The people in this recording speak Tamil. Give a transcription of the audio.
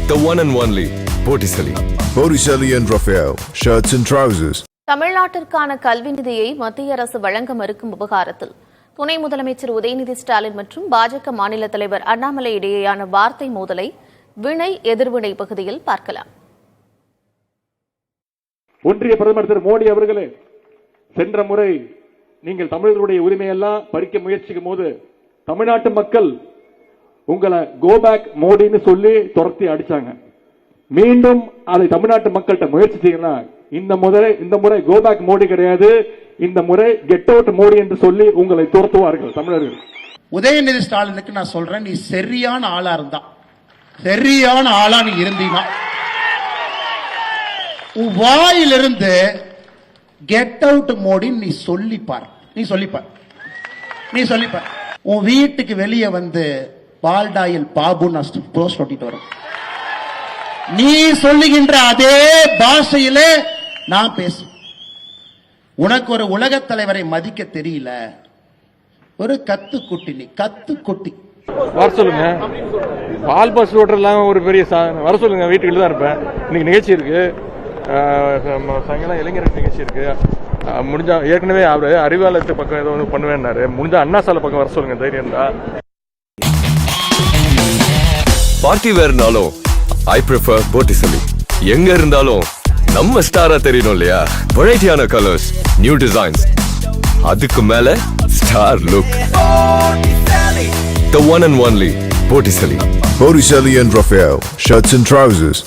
The one and only Botticelli. Botticelli and Raphael, shirts and trousers. தமிழ்நாட்டிற்கான கல்வி நிதியை மத்திய அரசு வழங்க மறுக்கும் விவகாரத்தில் துணை முதலமைச்சர் உதயநிதி ஸ்டாலின் மற்றும் பாஜக மாநில தலைவர் அண்ணாமலை இடையேயான வார்த்தை மோதலை வினை எதிர்வினை பகுதியில் பார்க்கலாம். ஒன்றிய பிரதமர் திரு மோடி அவர்களே, சென்ற முறை நீங்கள் தமிழர்களுடைய உரிமையெல்லாம் பறிக்க முயற்சிக்கும் போது தமிழ்நாட்டு மக்கள் உங்களை கோபேக் மோடின்னு சொல்லி துரத்தி அடிச்சாங்க. மீண்டும் அதை தமிழ்நாட்டு மக்கள்கிட்ட முயற்சி செய்யலாம். இந்த முறை கோபேக் மோடி கிடையாது, இந்த முறை கெட் அவுட் மோடி என்று சொல்லி உங்களை துரத்துவார்கள் தமிழர்கள். உதயநிதி ஸ்டாலினுக்கு நான் சொல்றேன், நீ சரியான ஆளா இருந்தா, சரியான ஆளா நீ இருந்தீனா, உன் வாயிலிருந்து கெட் அவுட் மோடி நீ சொல்லிப்பார். உன் வீட்டுக்கு வெளியே வந்து பால்டாயில் பாபு போஸ்ட் ஒட்டிட்டு வரும். நீ சொல்லுகின்ற அதே பாஷையிலே நான் பேசுவேன். உனக்கு ஒரு உலக தலைவரை மதிக்க தெரியல, ஒரு கத்துக்குட்டி. நீ கத்துக்குட்டி. வர சொல்லுங்க, பால் பஸ் ஓட்டுறதுலாம் ஒரு பெரிய வர சொல்லுங்க, வீட்டுக்குள்ள தான் இருப்பேன். இன்னைக்கு நிகழ்ச்சி இருக்கு, சாயங்காலம் இளைஞர் நிகழ்ச்சி இருக்கு. முடிஞ்சா ஏற்கனவே அவரு அறிவாலயத்து பக்கம் ஏதோ ஒன்று பண்ணுவேன்னாரு. முடிஞ்சா அண்ணா சாலை பக்கம் வர சொல்லுங்க, தைரியம் தான். பார்ட்டி வேர்னாலும் I prefer Botticelli. எங்க இருந்தாலும் நம்ம ஸ்டாரா தெரியணும் இல்லையா? வெரைட்டியான கலர்ஸ், நியூ டிசைன்ஸ், அதுக்கு மேல star look. The one and only Botticelli. Botticelli and Raphael, shirts and trousers.